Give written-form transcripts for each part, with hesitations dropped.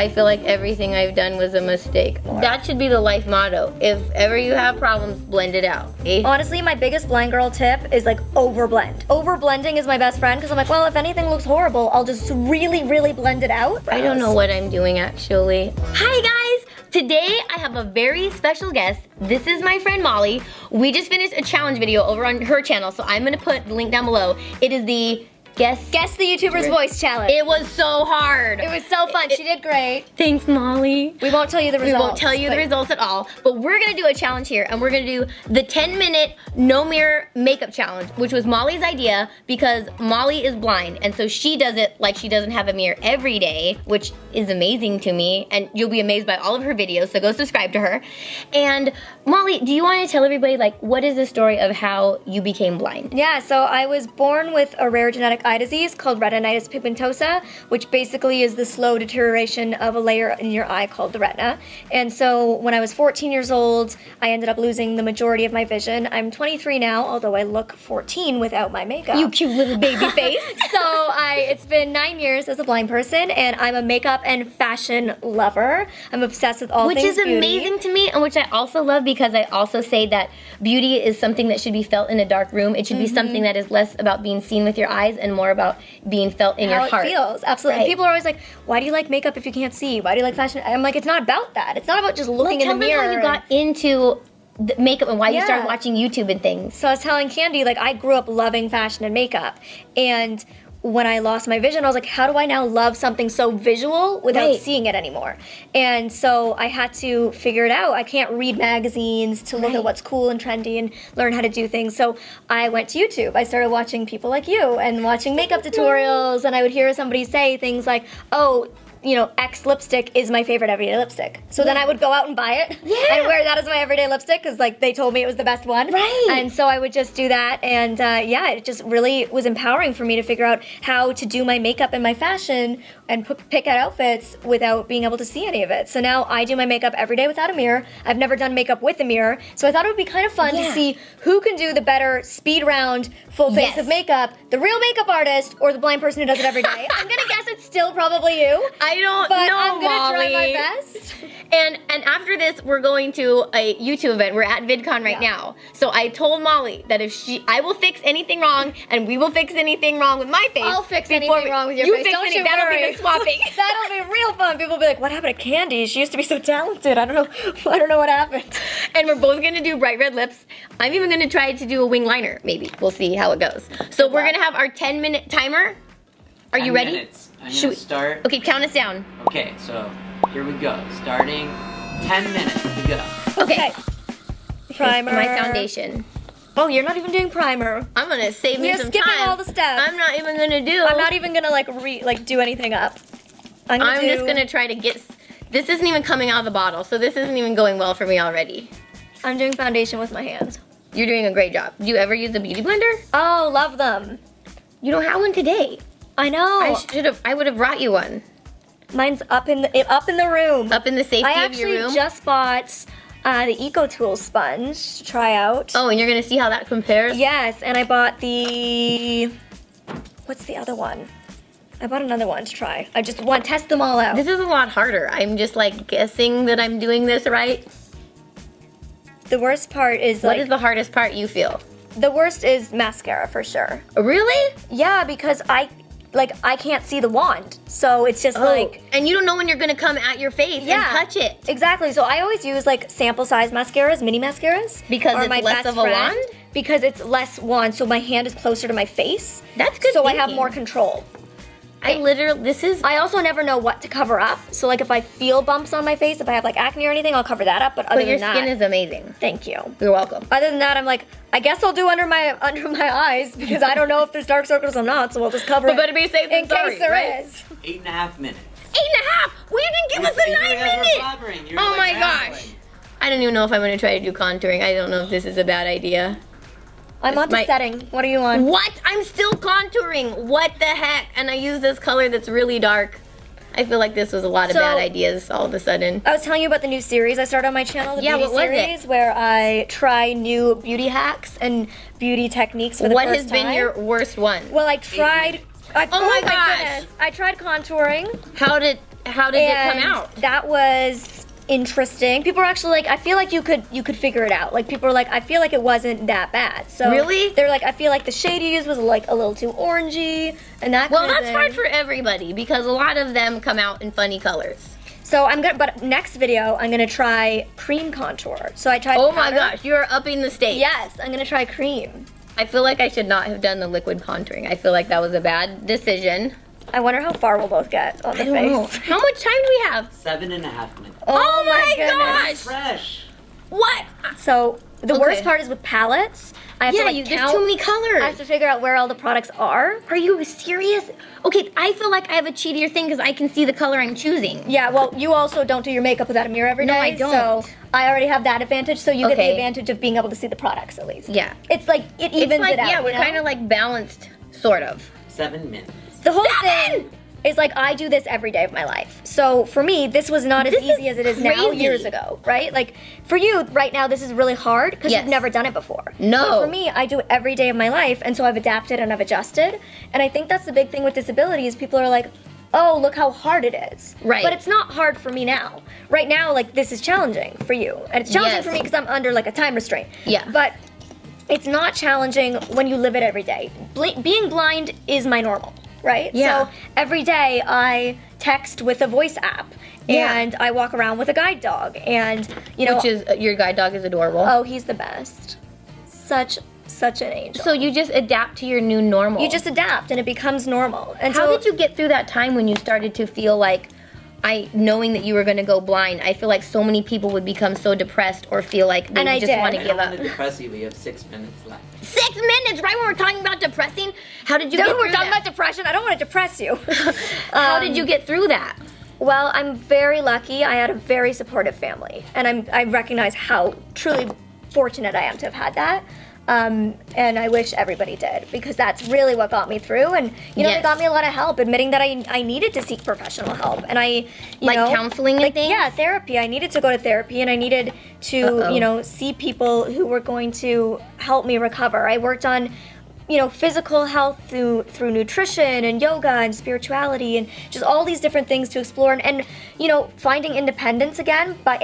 I feel like everything I've done was a mistake. That should be the life motto. If ever you have problems, blend it out. Eh? Honestly, my biggest blind girl tip is like overblend. Overblending is my best friend because I'm like, well, if anything looks horrible, I'll just really, really blend it out. I don't know what I'm doing actually. Hi guys! Today I have a very special guest. This is my friend Molly. We just finished a challenge video over on her channel, so I'm gonna put the link down below. It is the Guess the YouTuber's Voice challenge. It was so hard. It was so fun. She did great. Thanks, Molly. We won't tell you the results. We won't tell you the results at all, but we're gonna do a challenge here, and we're gonna do the 10-minute no mirror makeup challenge, which was Molly's idea because Molly is blind, and so she does it like she doesn't have a mirror every day, which is amazing to me, and you'll be amazed by all of her videos, so go subscribe to her. And Molly, do you wanna tell everybody, like, what is the story of how you became blind? Yeah, so I was born with a rare genetic eye disease called retinitis pigmentosa, which basically is the slow deterioration of a layer in your eye called the retina. And so when I was 14 years old, I ended up losing the majority of my vision. I'm 23 now, although I look 14 without my makeup. You cute little baby face. So it's been 9 years as a blind person, and I'm a makeup and fashion lover. I'm obsessed with all which things is beauty. amazing to me, and which I also love because I also say that beauty is something that should be felt in a dark room. It should be something that is less about being seen with your eyes and more about being felt in your heart. How it feels, absolutely. Right. People are always like, why do you like makeup if you can't see? Why do you like fashion? I'm like, it's not about that. It's not about just looking in the mirror. Tell me how you got into the makeup and why you started Yeah. watching YouTube and things. So I was telling Kandee, like, I grew up loving fashion and makeup, and when I lost my vision, I was like, how do I now love something so visual without seeing it anymore? And so I had to figure it out. I can't read magazines to look at what's cool and trendy and learn how to do things. So I went to YouTube. I started watching people like you and watching makeup tutorials, and I would hear somebody say things like, oh, you know, X lipstick is my favorite everyday lipstick. So then I would go out and buy it and wear that as my everyday lipstick because, like, they told me it was the best one. Right. And so I would just do that, and yeah, it just really was empowering for me to figure out how to do my makeup and my fashion and pick out outfits without being able to see any of it. So now I do my makeup every day without a mirror. I've never done makeup with a mirror, so I thought it would be kind of fun to see who can do the better speed round full face of makeup, the real makeup artist or the blind person who does it every day. I'm gonna guess it's still probably you. I don't But know, I'm gonna Molly. try my best. And after this, we're going to a YouTube event. We're at VidCon right now. So I told Molly that if I will fix anything wrong, and we will fix anything wrong with my face. I'll fix anything wrong with your face. Don't you that'll worry. be the swapping. That'll be real fun. People will be like, what happened to Kandee? She used to be so talented. I don't know what happened. And we're both gonna do bright red lips. I'm even gonna try to do a wing liner, maybe. We'll see how it goes. So we're gonna have our 10-minute timer. Are you ready? Minutes. I'm gonna start. Okay, count us down. Okay, so here we go. Starting 10 minutes to go. Okay. Primer. My foundation. Oh, you're not even doing primer. I'm gonna save me You're some skipping time. all the steps. I'm not even gonna do. I'm not even gonna like do anything up. I'm just gonna try to get. This isn't even coming out of the bottle, so this isn't even going well for me already. I'm doing foundation with my hands. You're doing a great job. Do you ever use a beauty blender? Oh, love them. You don't have one today. I know. I would have brought you one. Mine's up in the room. Up in the safety I of your room? actually just bought the Eco Tools sponge to try out. Oh, and you're gonna see how that compares? Yes, and I bought what's the other one? I bought another one to try. I just want to test them all out. This is a lot harder. I'm just like guessing that I'm doing this right. The worst part is What is the hardest part you feel? the worst is mascara for sure. Really? Yeah, because I can't see the wand. So it's just like, and you don't know when you're gonna come at your face and touch it. Exactly. So I always use like sample size mascaras, mini mascaras. Because are it's my less best of a friend, wand? Because it's less wand, so my hand is closer to my face. That's good So I have thinking. more control. I also never know what to cover up. So like if I feel bumps on my face, if I have like acne or anything, I'll cover that up. But other But your than that, skin is amazing. thank you. You're welcome. Other than that, I'm like, I guess I'll do under my eyes because I don't know if there's dark circles or not. So I'll just cover But it better be safe than in sorry, case there right? is. 8.5 minutes. 8.5! Well, you didn't give us a 9 minute! Oh my gosh! I don't even know if I'm gonna try to do contouring. I don't know if this is a bad idea. I'm on to setting. What are you on? What? I'm still contouring. What the heck? And I use this color that's really dark. I feel like this was a lot of bad ideas all of a sudden. I was telling you about the new series I started on my channel, the beauty what was series, where I try new beauty hacks and beauty techniques for the What first has time. been your worst one? Well, I tried. Oh my gosh. Goodness. I tried contouring. How did How did it come And out? that was interesting. People were actually like, I feel like you could figure it out. Like people were like, I feel like it wasn't that bad. So Really? They're like, I feel like the shade you used was like a little too orangey and that Well, kind of that's thing. hard for everybody because a lot of them come out in funny colors. So but next video, I'm gonna try cream contour. So I tried Oh my powder. gosh, you're upping the stakes. Yes, I'm gonna try cream. I feel like I should not have done the liquid contouring. I feel like that was a bad decision. I wonder how far we'll both get on the I don't know. face. How much time do we have? 7.5 minutes. Oh my goodness. gosh! Fresh. What? So the Okay. worst part is with palettes. I have to like there's count. too many colors. I have to figure out where all the products are. Are you serious? Okay, I feel like I have a cheatier thing because I can see the color I'm choosing. Yeah, well, you also don't do your makeup without a mirror every day. No, I don't. So I already have that advantage. So you get the Okay. advantage of being able to see the products at least. Yeah. It's like it evens It's like, it out. yeah, we're you know? kind of like balanced, sort of. 7 minutes. The whole 7! thing is like I do this every day of my life. So for me, this was not as This easy is as it is now crazy. years ago, right? Like for you right now, this is really hard because Yes. you've never done it before. No. But for me, I do it every day of my life, and so I've adapted and I've adjusted. And I think that's the big thing with disability is people are like, oh, look how hard it is. Right. But it's not hard for me now. Right now, like this is challenging for you, and it's challenging Yes. for me because I'm under like a time restraint. Yeah. But it's not challenging when you live it every day. Being blind is my normal, right? Yeah. So every day I text with a voice app, Yeah. and I walk around with a guide dog, and you know, Which is, your guide dog is adorable. oh, he's the best. Such an angel. So you just adapt to your new normal. You just adapt, and it becomes normal. And How so, did you get through that time when you started to feel like, knowing that you were going to go blind? I feel like so many people would become so depressed or feel like they And I just did. want to I give don't up. want to depress you. We have 6 minutes left. 6 minutes, right when we're talking about depressing? How did you Dude, get through we're talking that? about depression. I don't want to depress you. How did you get through that? Well, I'm very lucky. I had a very supportive family, and I recognize how truly fortunate I am to have had that. And I wish everybody did, because that's really what got me through. And you know, Yes. it got me a lot of help, admitting that I needed to seek professional help, and you Like know, counseling and like, things? Yeah, therapy. I needed to go to therapy, and I needed to Uh-oh. you know, see people who were going to help me recover. I worked on, you know, physical health through nutrition and yoga and spirituality and just all these different things to explore, and you know, finding independence again by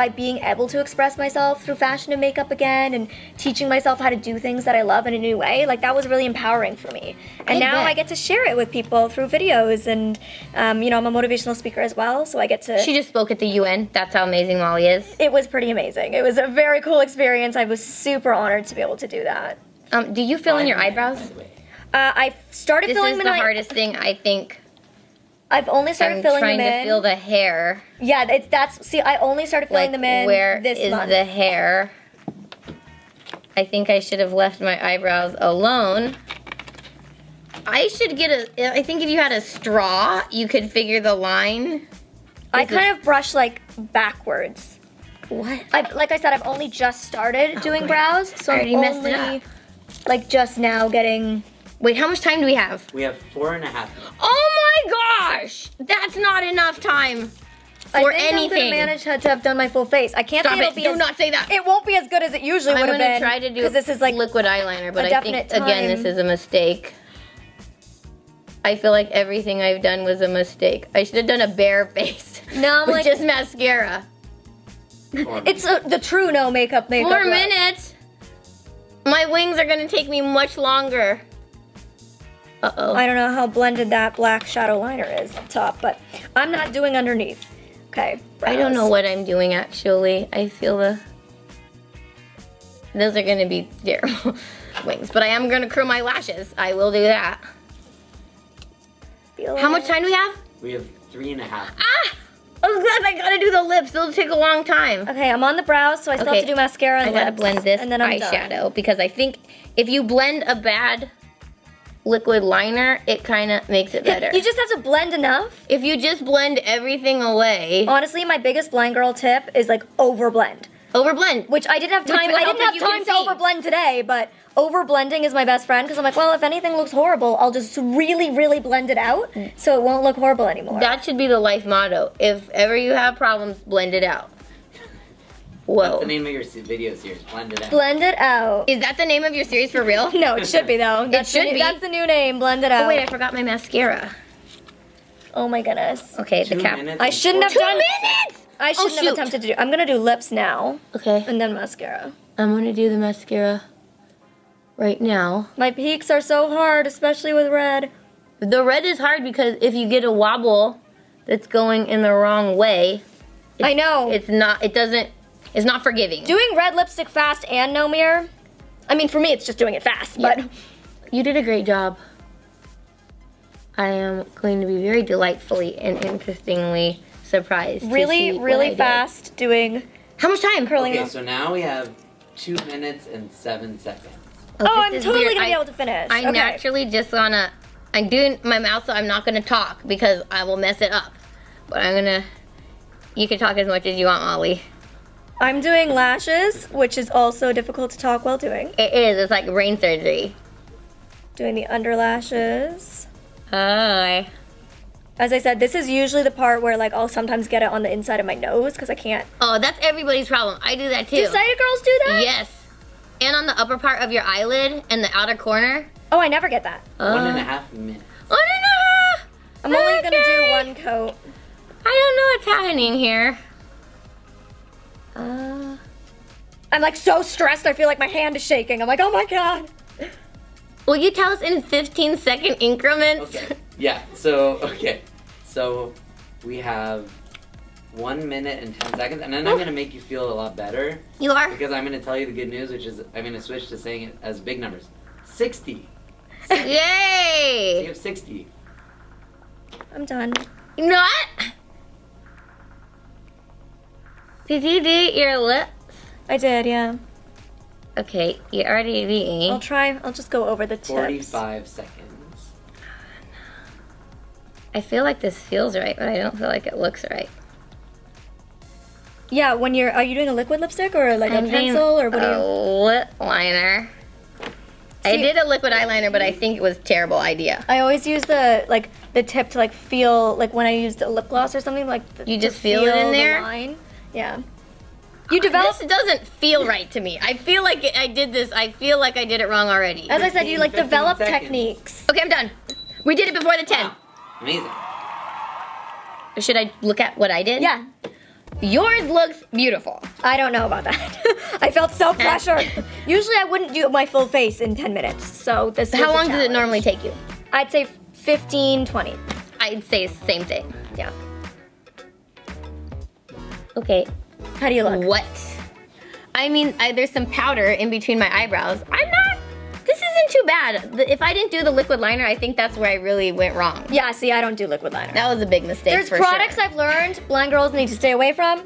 being able to express myself through fashion and makeup again, and teaching myself how to do things that I love in a new way. Like that was really empowering for me. And now bet. I get to share it with people through videos, and you know, I'm a motivational speaker as well, so I get to. She just spoke at the UN. That's how amazing Molly is. It was pretty amazing. It was a very cool experience. I was super honored to be able to do that. Do you fill in your By the eyebrows? way. I started This filling is them the in. hardest thing, I think. I've only started I'm filling trying them to in. feel the hair. Yeah, see, I only started filling Like, them in where this is month. the hair? I think I should have left my eyebrows alone. I think if you had a straw, you could figure the line. I Is it- kind of brush like backwards. What? Like I said, I've only just started doing great. brows, so I I'm already messed it only up. like just now getting. Wait, how much time do we have? We have 4.5 minutes. Oh my gosh! That's not enough time I for think I'm anything. gonna manage to have done my full face. I can't Stop say it'll it. be Do as, not say that. It won't be as good as it usually I'm would have gonna been. try to do because this is like liquid eyeliner, but a I think definite again this time. is a mistake. I feel like everything I've done was a mistake. I should have done a bare face No, I'm with like just mascara. 4 it's the true no makeup 4 look. minutes. My wings are gonna take me much longer. Uh-oh. I don't know how blended that black shadow liner is up top, but I'm not doing underneath. Okay. I don't know brows. what I'm doing actually. I feel those are gonna be terrible wings, but I am gonna curl my lashes. I will do that. Feel How much it. time do we have? We have 3.5. Ah! Oh god, I gotta do the lips. It'll take a long time. Okay, I'm on the brows, so I still Okay, have to do mascara and I gotta lips, blend this and then I'm done. eyeshadow because I think if you blend a bad liquid liner, it kind of makes it better. You just have to blend enough. If you just blend everything away, Honestly, my biggest blind girl tip is like overblend, overblend. which I didn't have time. will I help didn't if you have time can to see. overblend today, but overblending is my best friend because I'm like, well, if anything looks horrible, I'll just really, really blend it out so it won't look horrible anymore. That should be the life motto. If ever you have problems, blend it out. What's Whoa. the name of your video series? Blend it out. Blend it out. Is that the name of your series for real? No, it should be though. That's should the, be. That's the new name. Blend it out. Oh wait, I forgot my mascara. Oh my goodness. Okay, 2 the cap. minutes I and shouldn't have 2 done. minutes! I shouldn't have shoot. attempted to do. I'm gonna do lips now, Okay, and then mascara. I'm gonna do the mascara right now. My peaks are so hard, especially with red. The red is hard because if you get a wobble that's going in the wrong way, I know. it's not forgiving. Doing red lipstick fast and no mirror. I mean, for me, it's just doing it fast, but You did a great job. I am going to be very delightfully and interestingly surprised. to see really, what I really did. fast doing How much time? curling. Okay, up. so now we have 2 minutes and 7 seconds. Oh, this I'm is totally weird. gonna be able to finish. I Okay. naturally just wanna. I'm doing my mouth, so I'm not gonna talk because I will mess it up. But I'm gonna. You can talk as much as you want, Molly. I'm doing lashes, which is also difficult to talk while doing. It is. It's like brain surgery. Doing the under lashes. Oh. As I said, this is usually the part where like I'll sometimes get it on the inside of my nose because I can't. Oh, that's everybody's problem. I do that too. Do sighted girls do that? Yes. And on the upper part of your eyelid and the outer corner. Oh, I never get that. 1.5 minutes. 1.5. I'm only gonna do Okay. one coat. I don't know what's happening here. I'm like so stressed. I feel like my hand is shaking. I'm like, oh my god. Will you tell us in 15-second increments? Okay. Yeah. So we have 1 minute and 10 seconds, and then I'm gonna make you feel a lot better You are? because I'm gonna tell you the good news, which is I'm gonna switch to saying it as big numbers. 60. So you Yay! have 60. I'm done. You know what? Did you do your lips? I did, yeah. Okay, you already did. I'll try. I'll just go over the tips. 45 seconds. I feel like this feels right, but I don't feel like it looks right. Yeah, when are you doing a liquid lipstick or like a pencil or what are you? A lip liner. I See- did a liquid eyeliner, but I think it was a terrible idea. I always use the tip to like feel like when I used a lip gloss or something like. You to just feel it in the there? line. Yeah. You develop. This doesn't feel right to me. I feel like I did this. I feel like I did it wrong already. As I said, you like 15 develop seconds. techniques. Okay, I'm done. We did it before the 10. Wow. Amazing. Should I look at what I did? Yeah. Yours looks beautiful. I don't know about that. I felt so pressured. Usually I wouldn't do my full face in 10 minutes. So this. How was a long does it challenge. normally take you? I'd say 15, 20. I'd say same thing. Yeah. Okay. How do you look? What? I mean, there's some powder in between my eyebrows. This isn't too bad. If I didn't do the liquid liner, I think that's where I really went wrong. Yeah, see, I don't do liquid liner. That was a big mistake. There's for products sure. I've learned blind girls need to stay away from.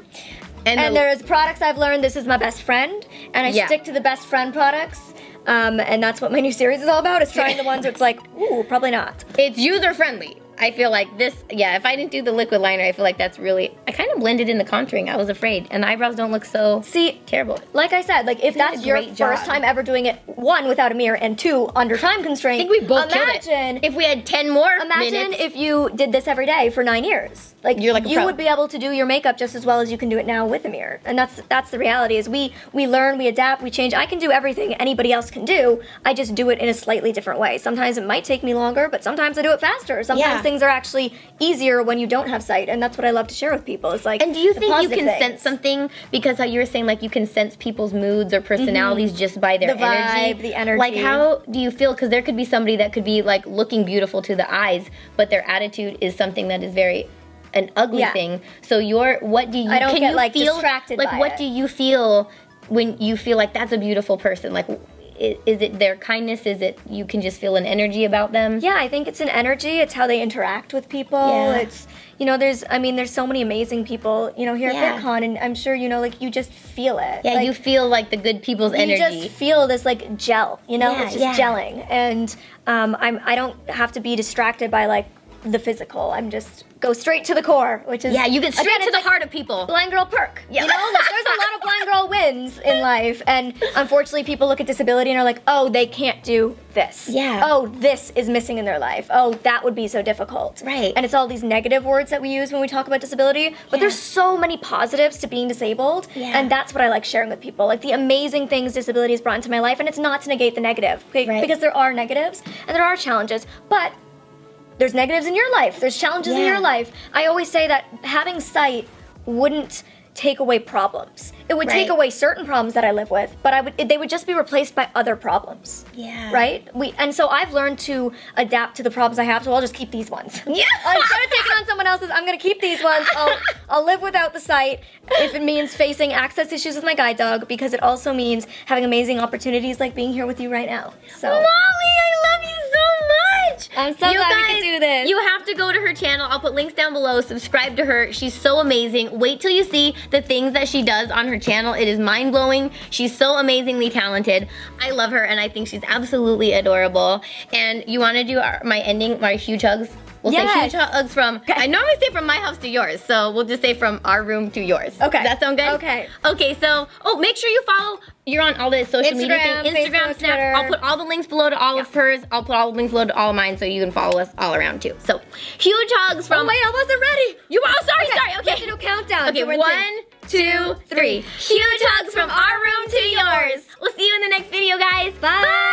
And there's products I've learned this is my best friend. And I Yeah. stick to the best friend products. And that's what my new series is all about, is trying the ones where it's like, ooh, probably not. It's user friendly. I feel like this, yeah, if I didn't do the liquid liner, I feel like that's really, I kind of blended in the contouring. I was afraid. And the eyebrows don't look so See, terrible. like I said, like if did that's a your great job. first time ever doing it, one, without a mirror, and two, under time constraint, I think we both killed it. imagine If we had 10 more Imagine minutes. if you did this every day for 9 years. Like You're like a you pro. would be able to do your makeup just as well as you can do it now with a mirror. And that's the reality is we learn, we adapt, we change. I can do everything anybody else can do. I just do it in a slightly different way. Sometimes it might take me longer, but sometimes I do it faster. Sometimes Yeah. things are actually easier when you don't have sight, and that's what I love to share with people. It's like And do you the think you positive can things. sense something? Because how you were saying, like, you can sense people's moods or personalities just by their The vibe, energy. the energy. Like, how do you feel? Because there could be somebody that could be, like, looking beautiful to the eyes, but their attitude is something that is very an ugly Yeah. thing. So what do you, I don't can get, you like, feel, distracted like, by what it. do you feel when you feel like that's a beautiful person? Like, is it their kindness? Is it you can just feel an energy about them? Yeah, I think it's an energy. It's how they interact with people. Yeah. It's, there's so many amazing people, here Yeah. at VidCon, and I'm sure, like, you just feel it. Yeah, like, you feel like the good people's you energy. just feel this, like, gel, Yeah, it's just yeah. gelling. And I don't have to be distracted by, like, the physical. I'm just go straight to the core, which is... Yeah, you get straight again, to it's the like heart of people. blind girl perk. Yeah. Like, there's a lot of blind girl wins in life, and unfortunately people look at disability and are like, oh, they can't do this. Yeah. Oh, this is missing in their life. Oh, that would be so difficult. Right. And it's all these negative words that we use when we talk about disability, but there's so many positives to being disabled, Yeah. and that's what I like sharing with people, like the amazing things disability has brought into my life, and it's not to negate the negative, okay? Right. Because there are negatives and there are challenges, but there's negatives in your life, there's challenges in Yeah. your life. I always say that having sight wouldn't take away problems. It would take Right. away certain problems that I live with, but they would just be replaced by other problems. Yeah. Right? And so I've learned to adapt to the problems I have, so I'll just keep these ones. Yeah. Instead of taking on someone else's, I'm gonna keep these ones. I'll live without the sight if it means facing access issues with my guide dog, because it also means having amazing opportunities like being here with you right now. So Molly, I love you so much. I'm so You glad we guys, could do this. You have to go to her channel. I'll put links down below. Subscribe to her. She's so amazing. Wait till you see the things that she does on her channel. It is mind-blowing. She's so amazingly talented. I love her, and I think she's absolutely adorable. And you want to do my huge hugs? We'll say Yes. huge hugs from, I normally say from my house to yours, so we'll just say from our room to yours. Okay. Does that sound good? Okay. Okay, so, make sure you follow, you're on all the social media Instagram, things. Instagram, Facebook, Snap. Twitter. I'll put all the links below to all of hers. I'll put all the links below to all of mine so you can follow us all around too. So, huge hugs from. Oh wait, I wasn't ready. Sorry. We have Okay. to do a countdown. Okay, So we're 1, in 2, 3. Huge hugs from our room to yours. We'll see you in the next video, guys. Bye.